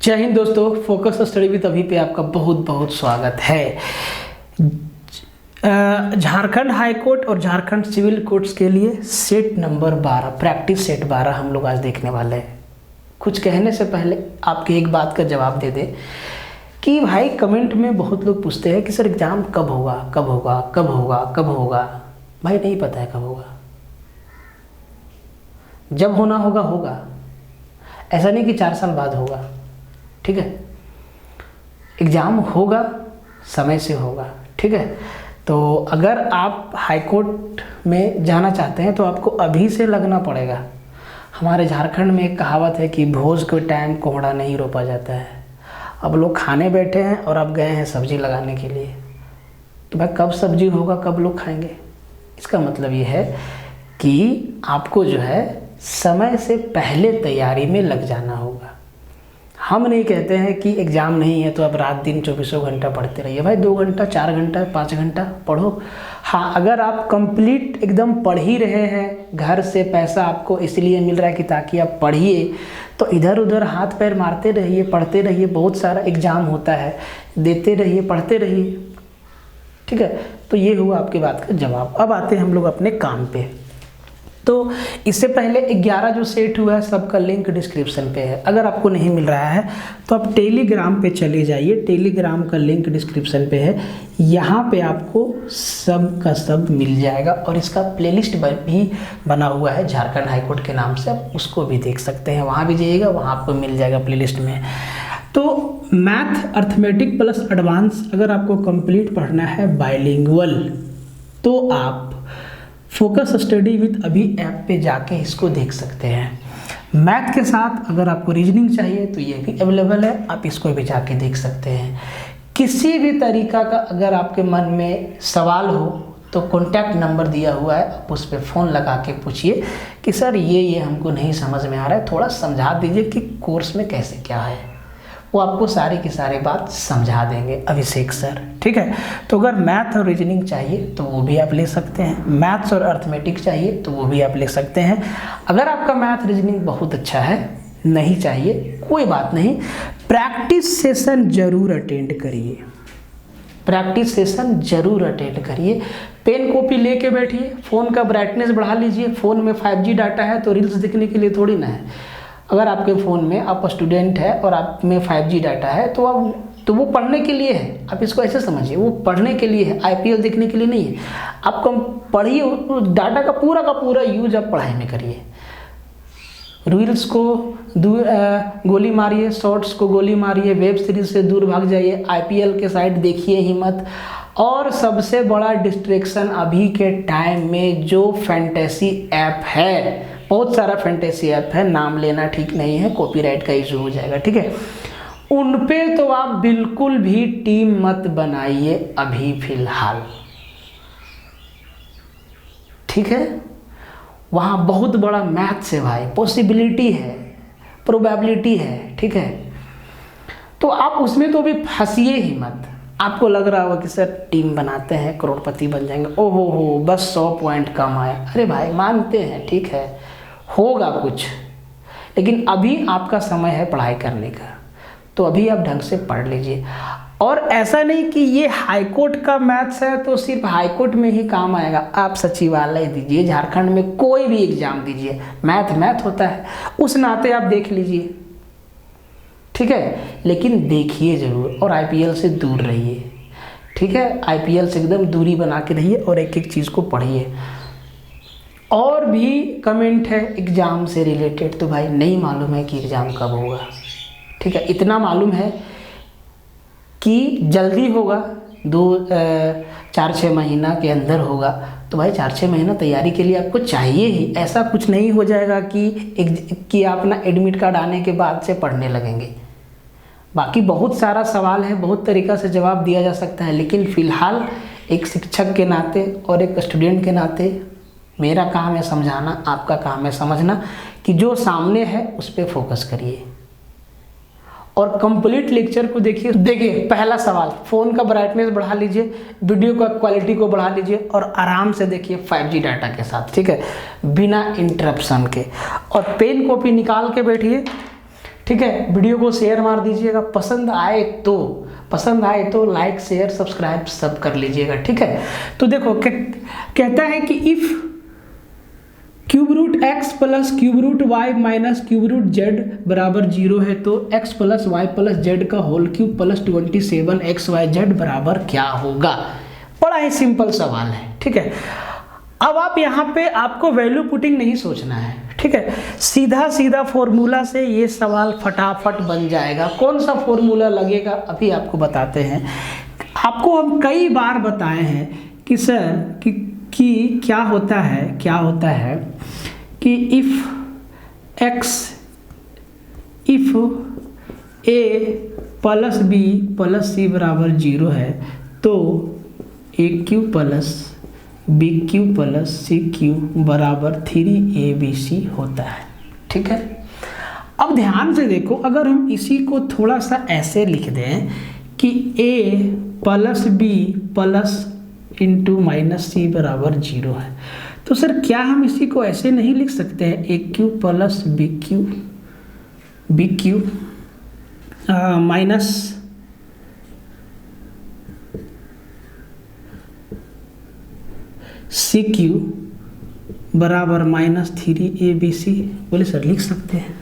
जय हिंद दोस्तों, focus study with अभी पे आपका बहुत बहुत स्वागत है। झारखंड हाई कोर्ट और झारखंड सिविल कोर्ट्स के लिए सेट नंबर 12 प्रैक्टिस सेट 12 हम लोग आज देखने वाले हैं। कुछ कहने से पहले आपके एक बात का जवाब दे दें कि भाई कमेंट में बहुत लोग पूछते हैं कि सर एग्ज़ाम कब होगा कब होगा कब होगा कब होगा। भाई नहीं पता है कब होगा, जब होना होगा होगा। ऐसा नहीं कि 4 साल बाद होगा, ठीक है। एग्ज़ाम होगा, समय से होगा, ठीक है। तो अगर आप हाई कोर्ट में जाना चाहते हैं तो आपको अभी से लगना पड़ेगा। हमारे झारखंड में एक कहावत है कि भोज के टाइम कोहड़ा नहीं रोपा जाता है। अब लोग खाने बैठे हैं और अब गए हैं सब्जी लगाने के लिए, तो भाई कब सब्जी होगा, कब लोग खाएंगे। इसका मतलब ये है कि आपको जो है समय से पहले तैयारी में लग जाना होगा। हम नहीं कहते हैं कि एग्ज़ाम नहीं है तो अब रात दिन 24 घंटा पढ़ते रहिए। भाई 2 घंटा 4 घंटा 5 घंटा पढ़ो। हाँ, अगर आप कंप्लीट एकदम पढ़ ही रहे हैं, घर से पैसा आपको इसलिए मिल रहा है कि ताकि आप पढ़िए, तो इधर उधर हाथ पैर मारते रहिए, पढ़ते रहिए। बहुत सारा एग्ज़ाम होता है, देते रहिए, पढ़ते रहिए, ठीक है। तो ये हुआ आपकी बात का जवाब। अब आते हैं हम लोग अपने काम पे। तो इससे पहले 11 जो सेट हुआ है सबका लिंक डिस्क्रिप्शन पे है। अगर आपको नहीं मिल रहा है तो आप टेलीग्राम पे चले जाइए, टेलीग्राम का लिंक डिस्क्रिप्शन पे है। यहाँ पे आपको सब का सब मिल जाएगा और इसका प्लेलिस्ट भी बना हुआ है झारखंड हाई कोर्ट के नाम से, आप उसको भी देख सकते हैं। वहाँ भी जाइएगा, वहाँ आपको मिल जाएगा प्लेलिस्ट में। तो मैथ अर्थमेटिक प्लस एडवांस अगर आपको कंप्लीट पढ़ना है बाइलिंगुअल, तो आप फोकस स्टडी विद अभी ऐप पे जाके इसको देख सकते हैं। मैथ के साथ अगर आपको रीजनिंग चाहिए तो ये भी अवेलेबल है, आप इसको भी जाके देख सकते हैं। किसी भी तरीका का अगर आपके मन में सवाल हो तो कॉन्टैक्ट नंबर दिया हुआ है, आप उस पर फ़ोन लगा के पूछिए कि सर ये हमको नहीं समझ में आ रहा है, थोड़ा समझा दीजिए कि कोर्स में कैसे क्या है। वो आपको सारी की सारी बात समझा देंगे, अभिषेक सर, ठीक है। तो अगर मैथ और रीजनिंग चाहिए तो वो भी आप ले सकते हैं, मैथ्स और अर्थमेटिक चाहिए तो वो भी आप ले सकते हैं। अगर आपका मैथ रीजनिंग बहुत अच्छा है, नहीं चाहिए, कोई बात नहीं, प्रैक्टिस सेशन जरूर अटेंड करिए, प्रैक्टिस सेशन जरूर अटेंड करिए। पेन कॉपी लेके बैठिए, फ़ोन का ब्राइटनेस बढ़ा लीजिए। फ़ोन में 5G डाटा है तो रील्स देखने के लिए थोड़ी ना है। अगर आपके फ़ोन में आप स्टूडेंट है और आप में 5G डाटा है तो वो पढ़ने के लिए है। आप इसको ऐसे समझिए, वो पढ़ने के लिए है, IPL देखने के लिए नहीं है। आप कम पढ़िए, डाटा का पूरा यूज आप पढ़ाई में करिए। रील्स को गोली मारिए, शॉर्ट्स को गोली मारिए, वेब सीरीज से दूर भाग जाइए, IPL के साइड देखिए ही मत। और सबसे बड़ा डिस्ट्रैक्शन अभी के टाइम में जो फैंटेसी ऐप है, बहुत सारा फैंटेसी ऐप है, नाम लेना ठीक नहीं है, कॉपीराइट का इशू हो जाएगा, ठीक है। उन पे तो आप बिल्कुल भी टीम मत बनाइए अभी फिलहाल, ठीक है। वहाँ बहुत बड़ा मैथ्स है भाई, पॉसिबिलिटी है, प्रोबेबिलिटी है, ठीक है। तो आप उसमें तो अभी फंसिए ही मत। आपको लग रहा होगा कि सर टीम बनाते हैं करोड़पति बन जाएंगे, ओहो हो बस 100 पॉइंट कम आए। अरे भाई मानते हैं, ठीक है, होगा कुछ, लेकिन अभी आपका समय है पढ़ाई करने का, तो अभी आप ढंग से पढ़ लीजिए। और ऐसा नहीं कि ये हाई कोर्ट का मैथ्स है तो सिर्फ हाई कोर्ट में ही काम आएगा। आप सचिवालय दीजिए, झारखंड में कोई भी एग्जाम दीजिए, मैथ होता है, उस नाते आप देख लीजिए, ठीक है। लेकिन देखिए ज़रूर और IPL से दूर रहिए, ठीक है। IPL से एकदम दूरी बना के रहिए और एक एक चीज़ को पढ़िए। और भी कमेंट है एग्ज़ाम से रिलेटेड, तो भाई नहीं मालूम है कि एग्ज़ाम कब होगा, ठीक है। इतना मालूम है कि जल्दी होगा, 4-6 महीना के अंदर होगा। तो भाई 4-6 महीना तैयारी के लिए आपको चाहिए ही। ऐसा कुछ नहीं हो जाएगा कि आप ना एडमिट कार्ड आने के बाद से पढ़ने लगेंगे। बाकी बहुत सारा सवाल है, बहुत तरीक़ा से जवाब दिया जा सकता है, लेकिन फ़िलहाल एक शिक्षक के नाते और एक स्टूडेंट के नाते मेरा काम है समझाना, आपका काम है समझना कि जो सामने है उस पर फोकस करिए और कंप्लीट लेक्चर को देखिए। देखिए पहला सवाल, फ़ोन का ब्राइटनेस बढ़ा लीजिए, वीडियो का क्वालिटी को बढ़ा लीजिए और आराम से देखिए 5G डाटा के साथ, ठीक है, बिना इंटरप्शन के। और पेन कॉपी निकाल के बैठिए, ठीक है, वीडियो को शेयर मार दीजिएगा, पसंद आए तो लाइक शेयर सब्सक्राइब सब कर लीजिएगा। ठीक है, तो देखो कहता है कि if cube root x plus cube root y minus cube root z बराबर 0 है तो x plus y plus z का whole cube plus 27 x y z बराबर क्या होगा। बड़ा ही सिंपल सवाल है। ठीक है, अब आप यहाँ पे आपको वैल्यू पुटिंग नहीं सोचना है। ठीक है, सीधा फॉर्मूला से ये सवाल फटाफट बन जाएगा। कौन सा फॉर्मूला लगेगा अभी आपको बताते हैं। आपको हम कई बार बताए हैं कि सर कि क्या होता है कि if a plus b plus c बराबर 0 है तो a cube plus b cube plus c cube बराबर 3abc होता है। ठीक है, अब ध्यान से देखो, अगर हम इसी को थोड़ा सा ऐसे लिख दें कि a plus b plus into minus c बराबर 0 है तो सर क्या हम इसी को ऐसे नहीं लिख सकते हैं a cube plus b cube minus c cube बराबर माइनस 3abc। बोले सर लिख सकते हैं,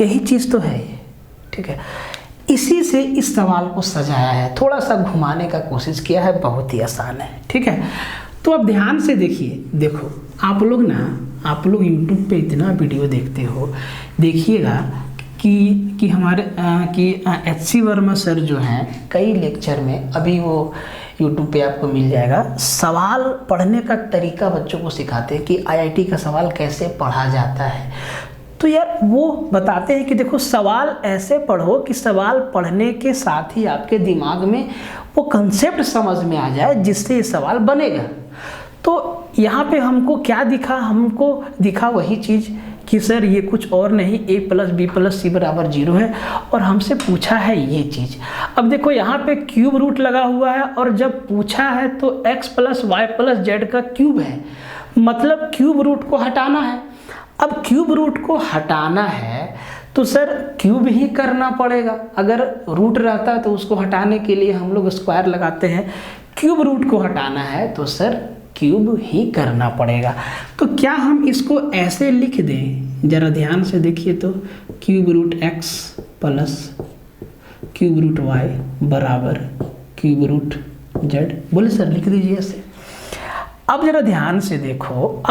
यही चीज़ तो है ये। ठीक है, इसी से इस सवाल को सजाया है, थोड़ा सा घुमाने का कोशिश किया है, बहुत ही आसान है। ठीक है, तो अब ध्यान से देखिए, देखो आप लोग YouTube पे इतना वीडियो देखते हो, देखिएगा कि हमारे HC वर्मा सर जो हैं कई लेक्चर में, अभी वो YouTube पे आपको मिल जाएगा, सवाल पढ़ने का तरीका बच्चों को सिखाते हैं कि IIT का सवाल कैसे पढ़ा जाता है। तो यार वो बताते हैं कि देखो सवाल ऐसे पढ़ो कि सवाल पढ़ने के साथ ही आपके दिमाग में वो कंसेप्ट समझ में आ जाए जिससे ये सवाल बनेगा। तो यहाँ पे हमको क्या दिखा, हमको दिखा वही चीज़ कि सर ये कुछ और नहीं, a plus b plus c बराबर 0 है और हमसे पूछा है ये चीज़। अब देखो यहाँ पे क्यूब रूट लगा हुआ है और जब पूछा है तो x plus y plus z का क्यूब है, मतलब क्यूब रूट को हटाना है। अब क्यूब रूट को हटाना है तो सर क्यूब ही करना पड़ेगा, अगर रूट रहता है तो उसको हटाने के लिए हम लोग स्क्वायर लगाते हैं। क्यूब रूट को हटाना है तो सर क्यूब ही करना पड़ेगा। तो क्या हम इसको ऐसे लिख दें, जरा ध्यान से देखिए तो, cube root x plus cube root y बराबर क्यूब रूट जेड। बोले सर लिख दीजिए ऐसे। अब जरा ध्यान से देखो,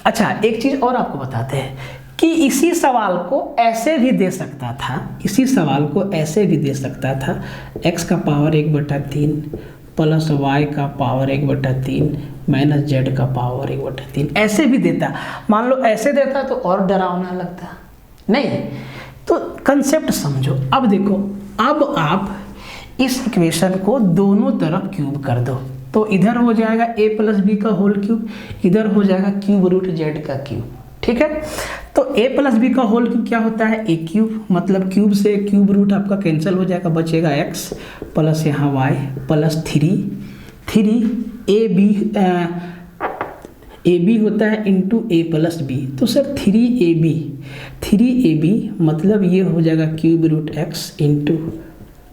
अच्छा एक चीज़ और आपको बताते हैं कि इसी सवाल को ऐसे भी दे सकता था, x का पावर 1/3 प्लस y का पावर 1/3 माइनस z का पावर 1/3, ऐसे भी देता। मान लो ऐसे देता तो और डरावना लगता, नहीं तो कंसेप्ट समझो। अब देखो, अब आप इस इक्वेशन को दोनों तरफ क्यूब कर दो तो इधर हो जाएगा a प्लस बी का होल क्यूब, इधर हो जाएगा क्यूब रूट जेड का क्यूब। ठीक है, तो a प्लस बी का होल क्यूब क्या होता है, a क्यूब, मतलब क्यूब से क्यूब रूट आपका कैंसिल हो जाएगा, बचेगा x प्लस यहाँ y प्लस 3 ए बी होता है इंटू a प्लस बी। तो सर 3ab मतलब ये हो जाएगा cube root x into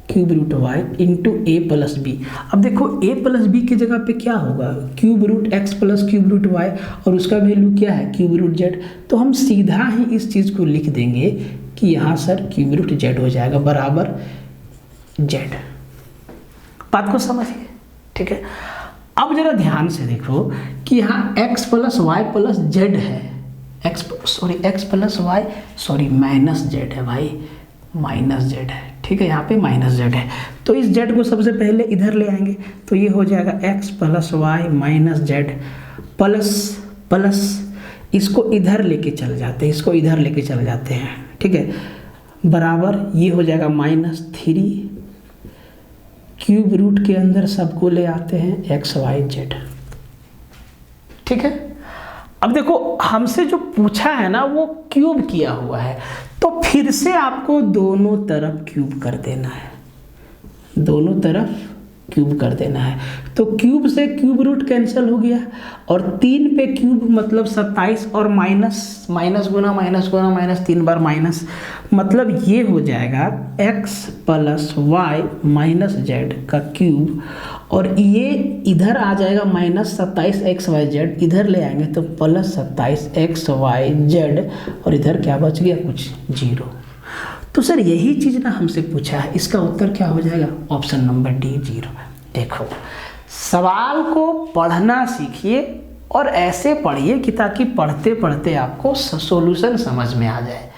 cube root y into ए प्लस बी। अब देखो a प्लस बी की जगह पे क्या होगा, cube root x plus cube root y और उसका वैल्यू क्या है क्यूब रूट जेड। तो हम सीधा ही इस चीज़ को लिख देंगे कि यहाँ सर क्यूब रूट जेड हो जाएगा बराबर जेड। बात को समझिए। ठीक है, अब जरा ध्यान से देखो कि यहाँ x plus y plus z है, x plus y minus z है भाई, माइनस जेड है। ठीक है, यहाँ पे माइनस जेड है तो इस जेड को सबसे पहले इधर ले आएंगे तो ये हो जाएगा x plus y minus z plus इसको इधर लेके चल जाते हैं, ठीक है, बराबर ये हो जाएगा -3 क्यूब रूट के अंदर सबको ले आते हैं x y z। ठीक है, अब देखो हमसे जो पूछा है ना वो क्यूब किया हुआ है तो फिर से आपको दोनों तरफ क्यूब कर देना है, दोनों तरफ क्यूब कर देना है। तो क्यूब से क्यूब रूट कैंसिल हो गया और 3 पे क्यूब मतलब 27 और माइनस माइनस गुना माइनस गुना माइनस 3 बार माइनस, मतलब ये हो जाएगा x plus y minus z का क्यूब, और ये इधर आ जाएगा माइनस 27xyz, इधर ले आएंगे तो प्लस 27xyz, और इधर क्या बच गया, कुछ 0। तो सर यही चीज़ ना हमसे पूछा है, इसका उत्तर क्या हो जाएगा, ऑप्शन नंबर डी 0। देखो सवाल को पढ़ना सीखिए और ऐसे पढ़िए कि ताकि पढ़ते पढ़ते आपको सॉल्यूशन समझ में आ जाए।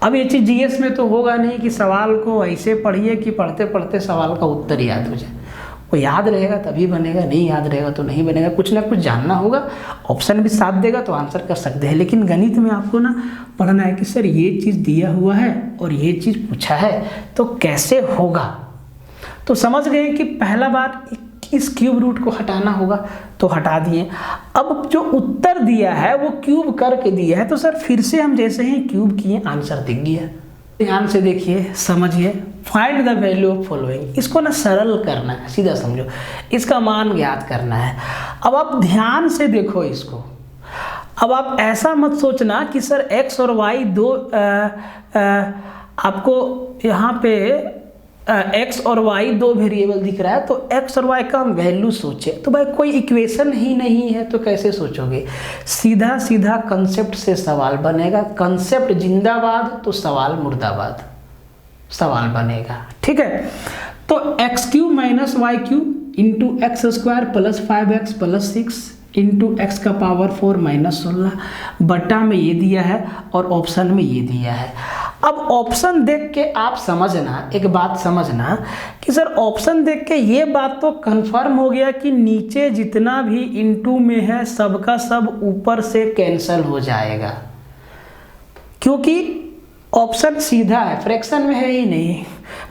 अब ये चीज़ जीएस में तो होगा नहीं कि सवाल को ऐसे पढ़िए कि पढ़ते पढ़ते सवाल का उत्तर याद हो जाए। वो याद रहेगा तभी बनेगा, नहीं याद रहेगा तो नहीं बनेगा। कुछ ना कुछ जानना होगा, ऑप्शन भी साथ देगा तो आंसर कर सकते हैं। लेकिन गणित में आपको ना पढ़ना है कि सर ये चीज़ दिया हुआ है और ये चीज़ पूछा है तो कैसे होगा। तो समझ गए कि पहला बार इस क्यूब रूट को हटाना होगा, तो हटा दिए। अब जो उत्तर दिया है वो क्यूब करके दिया है, तो सर फिर से हम जैसे ही क्यूब किए आंसर दिख गया। ध्यान से देखिए, समझिए, find the value of following. इसको ना सरल करना है, सीधा समझो, इसका मान ज्ञात करना है। अब आप ध्यान से देखो इसको। अब आप ऐसा मत सोचना कि सर x और y दो आपको यहाँ पे x और y दो वेरिएबल दिख रहा है तो x और y का हम वैल्यू सोचे। तो भाई कोई इक्वेशन ही नहीं है तो कैसे सोचोगे, सीधा सीधा कंसेप्ट से सवाल बनेगा। कंसेप्ट जिंदाबाद तो सवाल मुर्दाबाद, सवाल बनेगा। ठीक है, तो x cube minus y cube into x square plus 5x plus 6 into x का पावर 4 माइनस 16 बटा में ये दिया है और ऑप्शन में ये दिया है। अब ऑप्शन देख के आप समझना, एक बात समझना कि सर ऑप्शन देख के ये बात तो कंफर्म हो गया कि नीचे जितना भी इंटू में है सबका सब ऊपर से कैंसिल हो जाएगा, क्योंकि ऑप्शन सीधा है, फ्रैक्शन में है ही नहीं,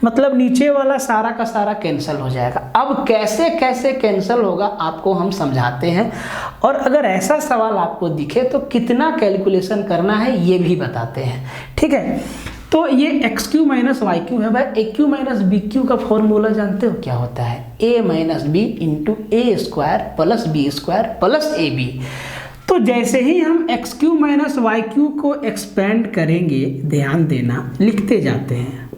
मतलब नीचे वाला सारा का सारा कैंसिल हो जाएगा। अब कैसे कैसे कैंसिल होगा आपको हम समझाते हैं, और अगर ऐसा सवाल आपको दिखे तो कितना कैलकुलेशन करना है ये भी बताते हैं। ठीक है, तो ये x cube minus y cube है। भाई a cube minus b cube का फॉर्मूला जानते हो क्या होता है, a minus b into a square plus b square plus a b. तो जैसे ही हम x cube minus y cube को एक्सपेंड करेंगे, ध्यान देना, लिखते जाते हैं,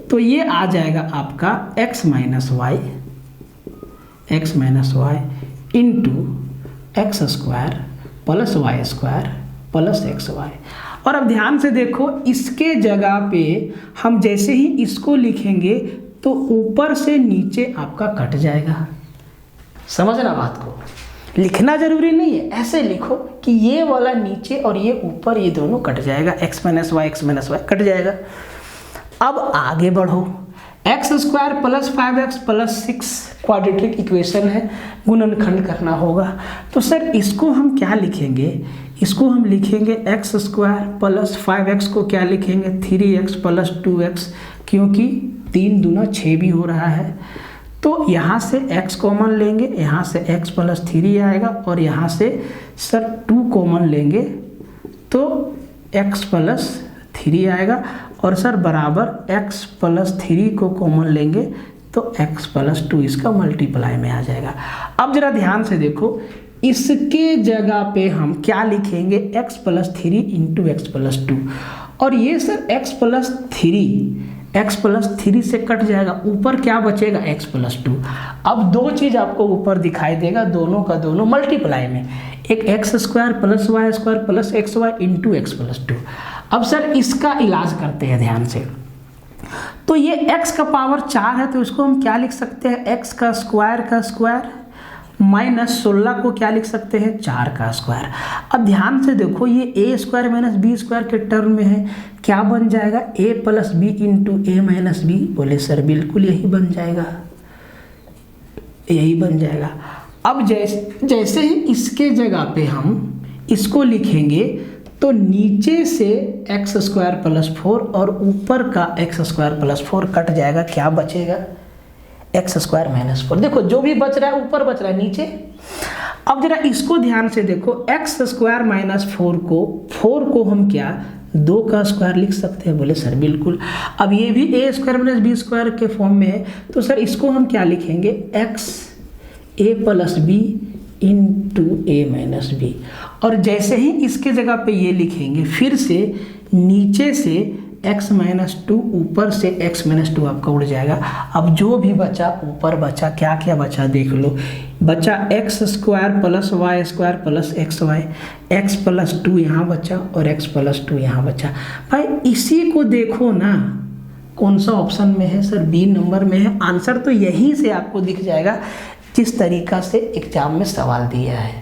तो ये आ जाएगा आपका x minus y into x square plus y square plus x y. और अब ध्यान से देखो, इसके जगह पे हम जैसे ही इसको लिखेंगे तो ऊपर से नीचे आपका कट जाएगा। समझना बात को, लिखना जरूरी नहीं है, ऐसे लिखो कि ये वाला नीचे और ये ऊपर, ये दोनों कट जाएगा, x माइनस वाई कट जाएगा। अब आगे बढ़ो, x square plus 5x plus 6 quadratic equation है, गुणनखंड करना होगा। तो सर इसको हम क्या लिखेंगे, इसको हम लिखेंगे एक्स स्क्वायर प्लस 5x को क्या लिखेंगे 3x प्लस 2x, क्योंकि 3 दूना 6 भी हो रहा है। तो यहाँ से x कॉमन लेंगे, यहाँ से x प्लस 3 आएगा और यहाँ से सर 2 कॉमन लेंगे तो x प्लस 3 आएगा, और सर बराबर x प्लस 3 को कॉमन लेंगे तो x प्लस 2 इसका मल्टीप्लाई में आ जाएगा। अब जरा ध्यान से देखो, इसके जगह पे हम क्या लिखेंगे x plus 3 into x plus 2, और ये सर x प्लस 3 से कट जाएगा, ऊपर क्या बचेगा x प्लस 2। अब दो चीज़ आपको ऊपर दिखाई देगा, दोनों का दोनों मल्टीप्लाई में, एक x square plus y square plus x y into x plus 2। अब सर इसका इलाज करते हैं ध्यान से। तो ये x का पावर 4 है तो इसको हम क्या लिख सकते हैं, x का स्क्वायर माइनस 16 को क्या लिख सकते हैं, 4 का स्क्वायर। अब ध्यान से देखो, ये a square minus b square के टर्म में है, क्या बन जाएगा a plus b into a minus b. बोले सर बिल्कुल यही बन जाएगा, यही बन जाएगा। अब जैसे ही इसके जगह पे हम इसको लिखेंगे तो नीचे से एक्स स्क्वायर प्लस 4 और ऊपर का एक्स स्क्वायर प्लस 4 कट जाएगा, क्या बचेगा एक्स स्क्वायर माइनस 4। देखो जो भी बच रहा है ऊपर बच रहा है नीचे। अब जरा इसको ध्यान से देखो, एक्स स्क्वायर माइनस 4 को हम क्या 2 का स्क्वायर लिख सकते हैं? बोले सर बिल्कुल। अब ये भी ए स्क्वायर माइनस बी स्क्वायर के फॉर्म में है, तो सर इसको हम क्या लिखेंगे? X A plus b into a minus B. और जैसे ही इसके जगह पे ये लिखेंगे, फिर से नीचे से x माइनस 2, ऊपर से x माइनस 2 आपका उड़ जाएगा। अब जो भी बचा ऊपर बचा, क्या क्या बचा देख लो। बचा x square plus y square plus x y, x plus 2 यहाँ बचा और x प्लस 2 यहाँ बचा। भाई इसी को देखो ना, कौन सा ऑप्शन में है? सर बी नंबर में है। आंसर तो यहीं से आपको दिख जाएगा जिस तरीका से एग्जाम में सवाल दिया है।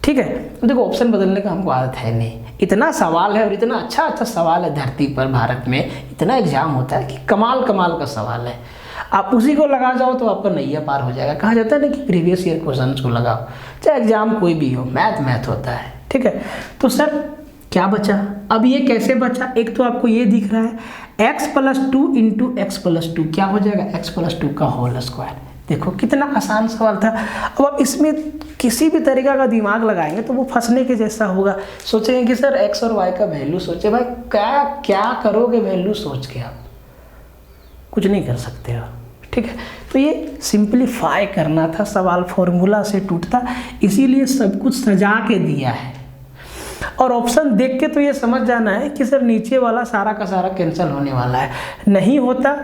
ठीक है, तो देखो ऑप्शन बदलने का हमको आदत है नहीं। इतना सवाल है और इतना अच्छा अच्छा सवाल है धरती पर, भारत में इतना एग्जाम होता है कि कमाल कमाल का सवाल है। आप उसी को लगा जाओ तो आपका नैया पार हो जाएगा। कहा जाता है ना कि प्रीवियस ईयर क्वेश्चन को लगाओ, चाहे एग्जाम कोई भी हो, मैथ मैथ होता है। ठीक है, तो सर क्या बचा? अब ये कैसे बचा? एक तो आपको ये दिख रहा है x plus 2 into x plus 2, क्या हो जाएगा? x प्लस 2 का होल स्क्वायर। देखो कितना आसान सवाल था। अब आप इसमें किसी भी तरीका का दिमाग लगाएंगे तो वो फंसने के जैसा होगा। सोचेंगे कि सर x और y का वैल्यू सोचे, भाई क्या क्या करोगे वैल्यू सोच के? आप कुछ नहीं कर सकते हो। ठीक है, तो ये सिंपलीफाई करना था, सवाल फॉर्मूला से टूटता, इसीलिए सब कुछ सजा के दिया है। और ऑप्शन देख के तो ये समझ जाना है कि सर नीचे वाला सारा का सारा कैंसिल होने वाला है। नहीं होता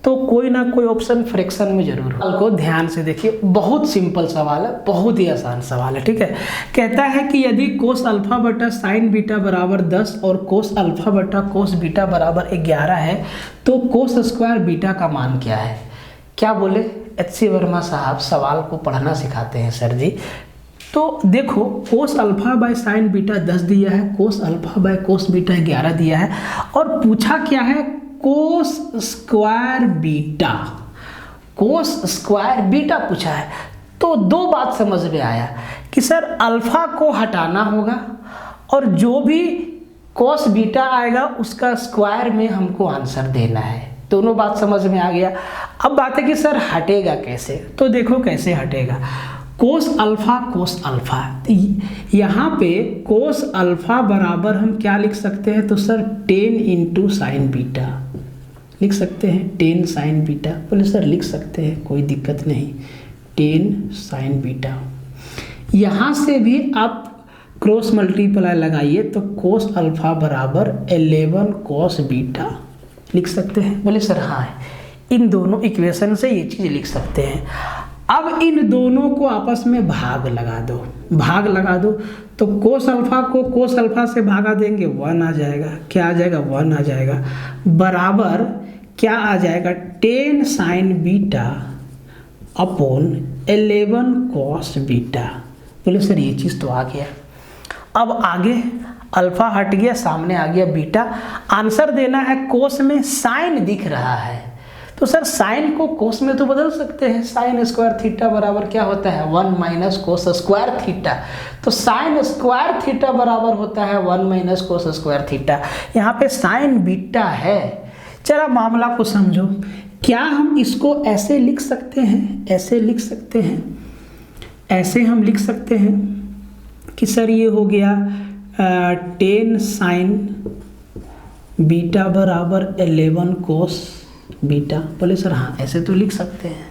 तो कोई ना कोई ऑप्शन फ्रैक्शन में जरूर हो। सवाल को ध्यान से देखिए, बहुत सिंपल सवाल है, बहुत ही आसान सवाल है। ठीक है, कहता है कि यदि कोस अल्फा बटा साइन बीटा बराबर 10 और कोस अल्फा बटा कोस बीटा बराबर 11 है, तो कोस स्क्वायर बीटा का मान क्या है? क्या बोले? HC वर्मा साहब सवाल को पढ़ना सिखाते हैं सर जी। तो देखो cos alpha by sine beta 10 दिया है, cos alpha by cos beta 11 दिया है, और पूछा क्या है? Cos square beta, cos square beta पूछा है। तो दो बात समझ में आया कि सर अल्फा को हटाना होगा और जो भी कोस बीटा आएगा उसका स्क्वायर में हमको आंसर देना है। दोनों बात समझ में आ गया। अब बात है कि सर हटेगा कैसे? तो देखो कैसे हटेगा। कोस अल्फा, यहाँ पे कोस अल्फा बराबर हम क्या लिख सकते हैं? तो सर 10 इंटू साइन बीटा लिख सकते हैं, 10 साइन बीटा। बोले सर लिख सकते हैं, कोई दिक्कत नहीं, 10 साइन बीटा। यहाँ से भी आप क्रॉस मल्टीप्लाई लगाइए तो कोस अल्फा बराबर 11 कोस बीटा लिख सकते हैं। बोले सर हाँ, इन दोनों इक्वेशन से ये चीज़ लिख सकते हैं। अब इन दोनों को आपस में भाग लगा दो, तो कोस अल्फा को कोस अल्फा से भागा देंगे, 1 आ जाएगा। क्या आ जाएगा? 1 आ जाएगा। बराबर क्या आ जाएगा? 10 sign beta upon 11 cos beta. बोले सर ये चीज़ तो आ गया। अब आगे अल्फा हट गया, सामने आ गया बीटा। आंसर देना है, कोस में साइन दिख रहा है तो सर साइन को कोस में तो बदल सकते हैं। साइन स्क्वायर थीटा बराबर क्या होता है? 1 माइनस कोस स्क्वायर थीटा। तो साइन स्क्वायर थीटा बराबर होता है 1 माइनस कोस स्क्वायर थीटा। यहाँ पे साइन बीटा है। चला मामला को समझो। क्या हम इसको ऐसे लिख सकते हैं? ऐसे लिख सकते हैं, ऐसे हम लिख सकते हैं कि सर ये हो गया 10 साइन बीटा बराबर 11 कोस बीटा। बोले सर हाँ, ऐसे तो लिख सकते हैं।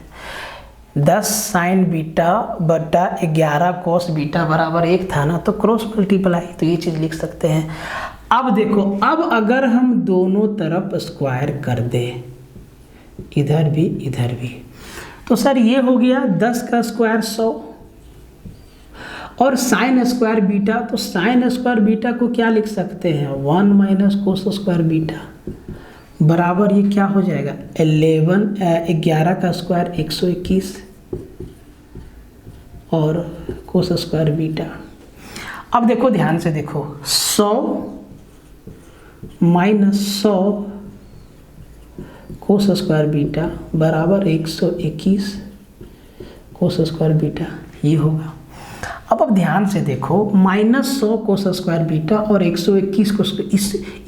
10 साइन बीटा बटा 11 कोस बीटा बराबर 1 था ना, तो क्रॉस मल्टीप्लाई, तो ये चीज़ लिख सकते हैं। अब देखो, अब अगर हम दोनों तरफ स्क्वायर कर दें, इधर भी इधर भी, तो सर ये हो गया 10 का स्क्वायर 100 और साइन स्क्वायर बीटा। तो साइन स्क्वायर बीटा को क्या लिख सकते हैं? 1 माइनस कोस स्क्वायर बीटा बराबर ये क्या हो जाएगा? 11 का स्क्वायर 121 और कोस स्क्वायर बीटा। अब देखो ध्यान से देखो, 100 माइनस 100 कोस स्क्वायर बीटा बराबर 121 कोस स्क्वायर बीटा, ये होगा। अब ध्यान से देखो, -100 कोस स्क्वायर बीटा और 121 को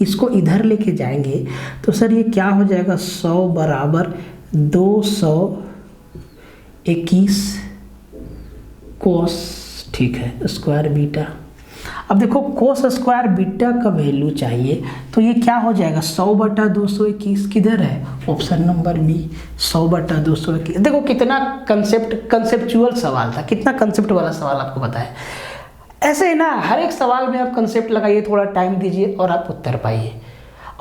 इसको इधर लेके जाएंगे तो सर ये क्या हो जाएगा? 100 बराबर 221 कोस, ठीक है, स्क्वायर बीटा। अब देखो कोस स्क्वायर बीटा का वैल्यू चाहिए, तो ये क्या हो जाएगा 100/221 किधर है, ऑप्शन नंबर बी 100/221। देखो कितना कंसेप्चुअल सवाल था, कितना कंसेप्ट वाला सवाल आपको पता है। ऐसे ही ना हर एक सवाल में आप कंसेप्ट लगाइए, थोड़ा टाइम दीजिए और आप उत्तर पाइए।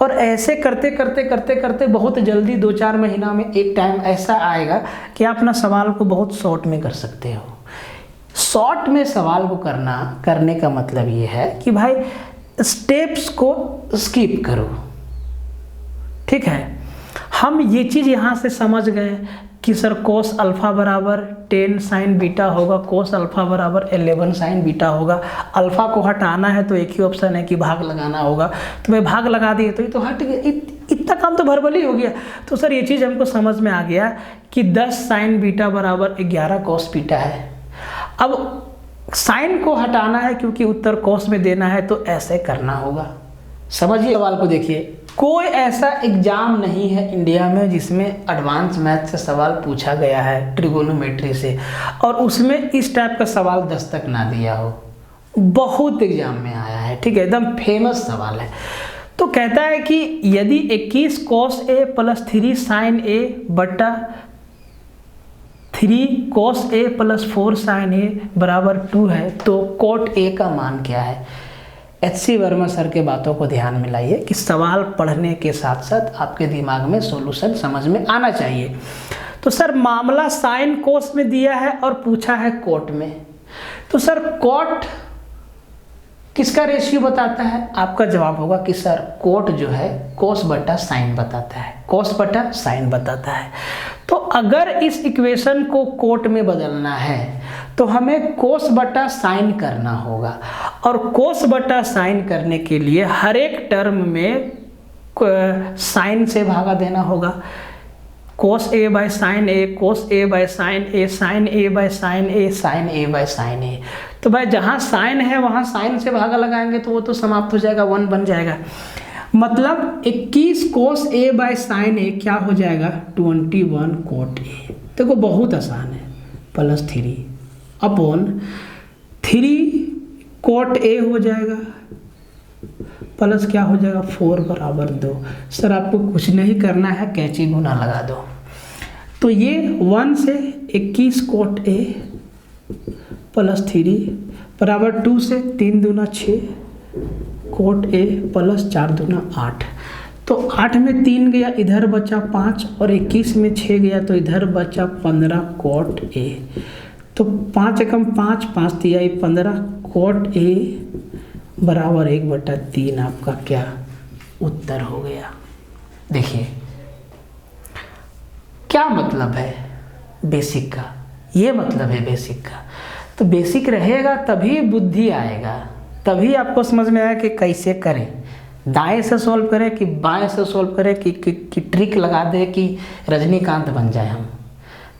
और ऐसे करते करते करते करते बहुत जल्दी 2-4 महीना में एक टाइम ऐसा आएगा कि आप अपना सवाल को बहुत शॉर्ट में कर सकते हो। शॉर्ट में सवाल को करने का मतलब ये है कि भाई स्टेप्स को स्किप करो, ठीक है। हम ये चीज़ यहाँ से समझ गए कि सर कोस अल्फा बराबर 10 साइन बीटा होगा, कोस अल्फा बराबर 11 साइन बीटा होगा। अल्फा को हटाना है तो एक ही ऑप्शन है कि भाग लगाना होगा, तो मैं भाग लगा दिए तो ये तो हट गया, इतना काम तो भरभली हो गया। तो सर ये चीज़ हमको समझ में आ गया कि 10 साइन बीटा बराबर 11 कोस बीटा है। अब साइन को हटाना है क्योंकि उत्तर कोस में देना है, तो ऐसे करना होगा। समझिए सवाल को देखिए, कोई ऐसा एग्जाम नहीं है इंडिया में जिसमें एडवांस मैथ से सवाल पूछा गया है ट्रिगोनोमेट्री से और उसमें इस टाइप का सवाल 10 तक ना दिया हो। बहुत एग्जाम में आया है, ठीक है, एकदम फेमस सवाल है। तो कहता है कि यदि 21 cos A + 3 sin A बटा 3 cos A + 4 sin A बराबर 2 है, तो cot A का मान क्या है। HC वर्मा सर के बातों को ध्यान में लाइए कि सवाल पढ़ने के साथ साथ आपके दिमाग में सॉल्यूशन समझ में आना चाहिए। तो सर मामला साइन कोस में दिया है और पूछा है कोट में, तो सर कोट किसका रेशियो बताता है। आपका जवाब होगा कि सर कोट जो है कोस बटा साइन बताता है, कोस बटा साइन बताता है। तो अगर इस इक्वेशन को कोट में बदलना है तो हमें कोस बटा साइन करना होगा, और कोस बटा साइन करने के लिए हर एक टर्म में साइन से भागा देना होगा। Cos A by sine A, cos A by sine A, sine A by sine A, sine A by sine A। तो भाई जहाँ साइन है वहाँ साइन से भागा लगाएंगे तो वो तो समाप्त हो जाएगा, 1 बन जाएगा। मतलब 21 कोस A बाय साइन A क्या हो जाएगा 21 कोट A। देखो बहुत आसान है, +3 अपॉन 3 कोट A हो जाएगा प्लस क्या हो जाएगा 4 बराबर 2। सर आपको कुछ नहीं करना है, कैंची गुना लगा दो। तो ये 1 से 21 कोट A + 3 बराबर 2 से 3 दूना 6 कोट A + 4 दूना 8। तो 8 में 3 गया, इधर बचा 5 और 21 में 6 गया तो इधर बचा 15 कोट A। तो 5 एकम 5, 5 तिया 15 कोट A बराबर 1/3 आपका क्या उत्तर हो गया। देखिए क्या मतलब है बेसिक का, ये मतलब है बेसिक का। तो बेसिक रहेगा तभी बुद्धि आएगा, तभी आपको समझ में आया कि कैसे करें, दाएं से सॉल्व करें कि बाएं से सॉल्व करें कि ट्रिक लगा दे कि रजनीकांत बन जाए हम,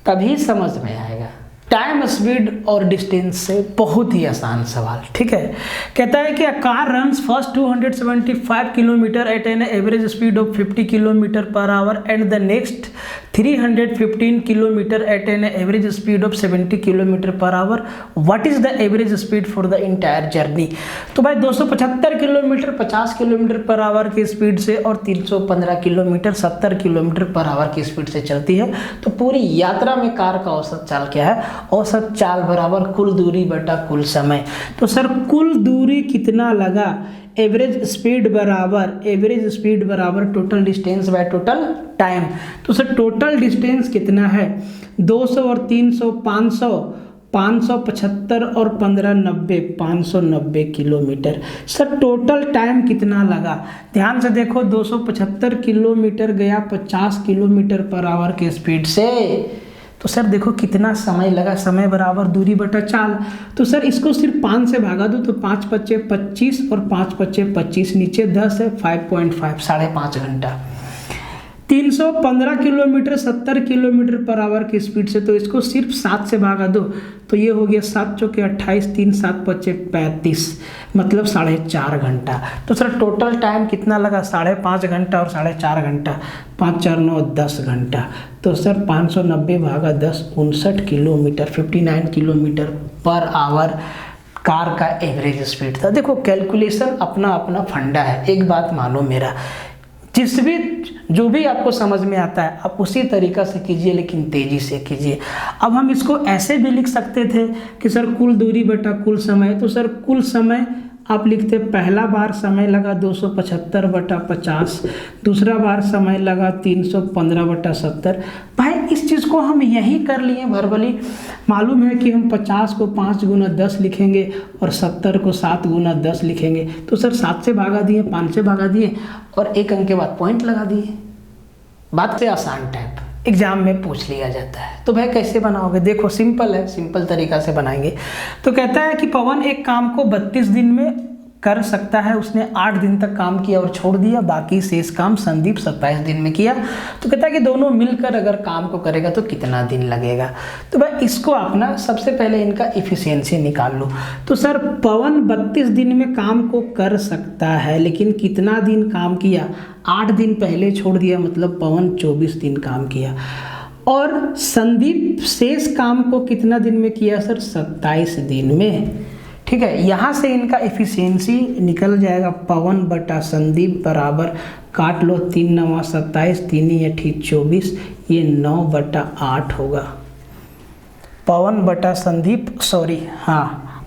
तभी समझ में आएगा। टाइम, स्पीड और डिस्टेंस से बहुत ही आसान सवाल, ठीक है। कहता है कि a car runs first 275 kilometre at an average speed of 50 kilometre per hour and the next 315 kilometre at an average speed of 70 kilometre per hour, what is the average speed for the entire journey. तो भाई 275 kilometre 50 kilometre per hour की speed से और 315 kilometre 70 kilometre per hour की speed से चलती है। तो पूरी यात्रा में कार का औसत चाल क्या है, औसत चाल बराबर कुल दूरी बटा कुल समय। तो सर कुल दूरी कितना लगा, एवरेज स्पीड बराबर total distance by total time. तो सर टोटल डिस्टेंस कितना है 200 और 300 500, 575 और 15 90, 590 किलोमीटर। सर टोटल टाइम कितना लगा, ध्यान से देखो 275 किलोमीटर गया 50 किलोमीटर पर आवर के स्पीड से, तो सर देखो कितना समय लगा, समय बराबर दूरी बटा चाल। तो सर इसको सिर्फ 5 से भागा दो तो 5 × 5 = 25 और 5 × 5 = 25, नीचे 10 है 5.5, 5.5 घंटा। 315 किलोमीटर 70 किलोमीटर पर आवर की स्पीड से, तो इसको सिर्फ 7 से भागा दो तो ये हो गया 7 × 4 = 28, 3 × 7 = 35, मतलब 4.5 घंटा। तो सर टोटल टाइम कितना लगा 5.5 घंटा और 4.5 घंटा, 5 × 4 = 9, 10 घंटा। तो sir 590 / 10 59 kilometre, 59 kilometre per our car का एवरेज स्पीड था। देखो कैलकुलेशन अपना अपना फंडा है। एक बात मानो मेरा, जो भी आपको समझ में आता है आप उसी तरीका से कीजिए, लेकिन तेजी से कीजिए। अब हम इसको ऐसे भी लिख सकते थे कि सर कुल दूरी बटा कुल समय, तो सर कुल समय आप लिखते पहला बार समय लगा 275/50, दूसरा बार समय लगा 315/70। भाई इस चीज़ को हम यही कर लिए वर्बली। मालूम है कि हम 50 को 5 गुना 10 लिखेंगे और 70 को 7 गुना 10 लिखेंगे, तो सर 7 से भागा दिए, 5 से भागा दिए और एक अंक के बाद पॉइंट लगा दिए। बात से आसान टाइप एग्जाम में पूछ लिया जाता है। तो भाई कैसे बनाओगे? देखो सिंपल है, सिंपल तरीका से बनाएंगे। तो कहता है कि पवन एक काम को 32 दिन में कर सकता है, उसने 8 दिन तक काम किया और छोड़ दिया, बाकी शेष काम संदीप 27 दिन में किया। तो कहता है कि दोनों मिलकर अगर काम को करेगा तो कितना दिन लगेगा। तो भाई इसको आप ना सबसे पहले इनका इफिशियंसी निकाल लो। तो सर पवन 32 दिन में काम को कर सकता है, लेकिन कितना दिन काम किया? 8 दिन पहले छोड़ दिया, मतलब पवन 24 दिन काम किया। और संदीप शेष काम को कितना दिन में किया? सर 27 दिन में। ठीक है, यहाँ से इनका एफिशिएंसी निकल जाएगा। पवन बटा संदीप बराबर, काट लो 3 9 27, 3 8 24, ये 9/8 होगा। पवन बटा संदीप,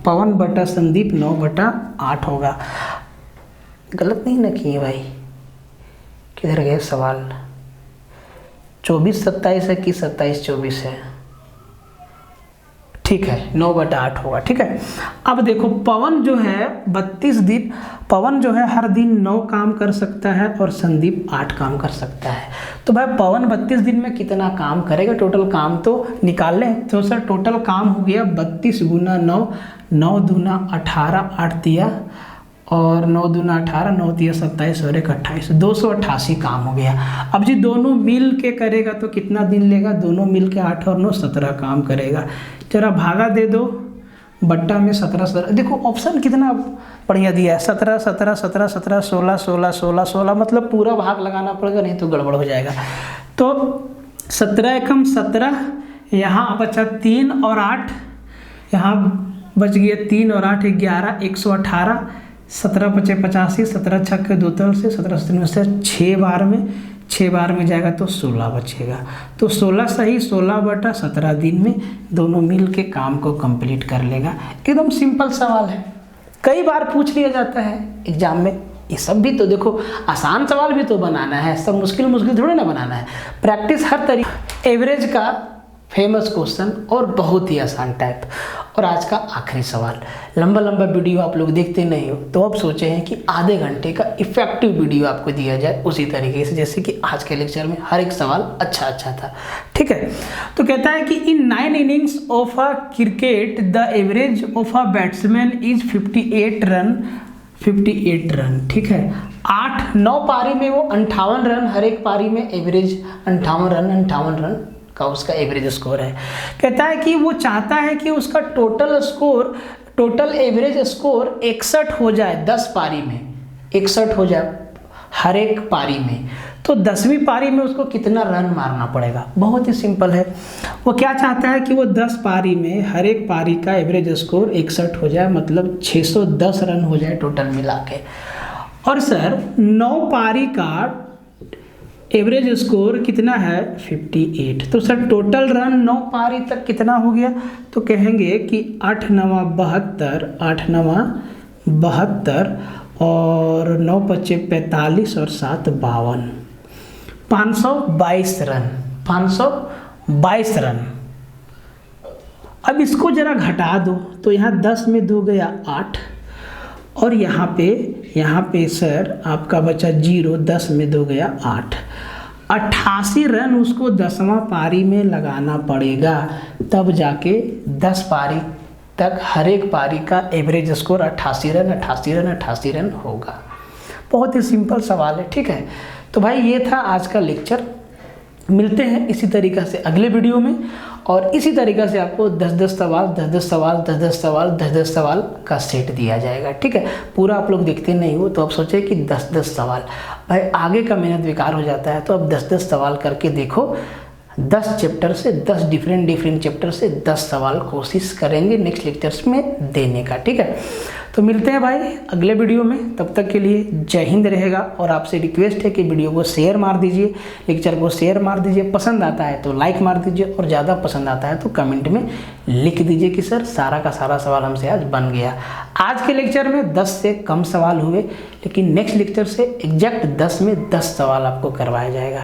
पवन बटा संदीप 9/8 होगा। गलत नहीं ना किए भाई? किधर गए सवाल? 24-27 है कि 27-24 है? ठीक है, 9/8 होगा। ठीक है, अब देखो पवन जो है 32 दिन, पवन जो है हर दिन 9 काम कर सकता है और संदीप 8 काम कर सकता है। तो भाई पवन 32 दिन में कितना काम करेगा? टोटल काम तो निकाल लें। तो सर टोटल काम हो गया 32 गुना 9, 9 दूना 18, 8 दिया और 9 दूना 18, 9 दिया 27 और 1 28, 288 काम हो गया। अब जी दोनों मिल के करेगा तो कितना दिन लेगा? दोनों मिल के 8 और 9 17 काम करेगा। जरा भागा दे दो, बट्टा में 17। देखो ऑप्शन कितना बढ़िया दिया है, 17 17 17 17, 16 16 16 16, मतलब पूरा भाग लगाना पड़ेगा, नहीं तो गड़बड़ हो जाएगा। तो 17 एकम 17, यहाँ बचा 3 और 8, यहाँ बच गया 3 और 8 11, 118, 17 × 5 = 85, 17 छक्के 2 तल से 17 से 6 बार में जाएगा तो 16 बचेगा। तो 16 सही, 16/17 दिन में दोनों मिल के काम को कंप्लीट कर लेगा। एकदम सिंपल सवाल है, कई बार पूछ लिया जाता है एग्जाम में। ये सब भी तो देखो आसान सवाल भी तो बनाना है, सब मुश्किल थोड़ी ना बनाना है। प्रैक्टिस हर तरीके। एवरेज का फेमस क्वेश्चन और बहुत ही आसान टाइप। और आज का आखिरी सवाल। लंबा वीडियो आप लोग देखते नहीं हो, तो अब सोचे हैं कि आधे घंटे का इफेक्टिव वीडियो आपको दिया जाए उसी तरीके से जैसे कि आज के लेक्चर में हर एक सवाल अच्छा था। ठीक है, तो कहता है कि इन 9 innings of a cricket the average of a batsman is 58 run. ठीक है, 9 पारी में वो 58 रन, हर एक पारी में एवरेज 58 रन का उसका एवरेज स्कोर है। कहता है कि वो चाहता है कि उसका टोटल एवरेज स्कोर 61 हो जाए 10 पारी में, 61 हो जाए हर एक पारी में। तो 10वीं पारी में उसको कितना रन मारना पड़ेगा? बहुत ही सिंपल है। वो क्या चाहता है कि वो 10 पारी में हर एक पारी का एवरेज स्कोर 61 हो जाए, मतलब 610 रन हो जाए टोटल मिला के। और सर 9 पारी का एवरेज स्कोर कितना है? 58। तो सर टोटल रन 9 पारी तक कितना हो गया? तो कहेंगे कि 8 9 72, 8 9 72 और 9 5 45 और 7 52, 522 रन, 522 रन। अब इसको जरा घटा दो तो यहाँ 10 में 2 गया 8 और यहाँ पे सर आपका बचा 0, 10 में 2 गया 8, 88 रन उसको 10वां पारी में लगाना पड़ेगा, तब जाके 10 पारी तक हर एक पारी का एवरेज स्कोर 88 रन होगा। बहुत ही सिंपल सवाल है। ठीक है, तो भाई ये था आज का लेक्चर। मिलते हैं इसी तरीक़ा से अगले वीडियो में और इसी तरीक़ा से आपको 10-10 सवाल का सेट दिया जाएगा। ठीक है, पूरा आप लोग देखते नहीं हो तो आप सोचे कि 10-10 सवाल, भाई आगे का मेहनत बेकार हो जाता है। तो अब 10-10 सवाल करके देखो, 10 चैप्टर से 10 डिफरेंट चैप्टर से 10 सवाल कोशिश करेंगे नेक्स्ट लेक्चर्स में देने का। ठीक है, तो मिलते हैं भाई अगले वीडियो में, तब तक के लिए जय हिंद रहेगा। और आपसे रिक्वेस्ट है कि वीडियो को शेयर मार दीजिए, लेक्चर को शेयर मार दीजिए, पसंद आता है तो लाइक मार दीजिए, और ज़्यादा पसंद आता है तो कमेंट में लिख दीजिए कि सर सारा का सारा सवाल हमसे आज बन गया। आज के लेक्चर में 10 से कम सवाल हुए, लेकिन नेक्स्ट लेक्चर से एग्जैक्ट 10 में 10 सवाल आपको करवाया जाएगा।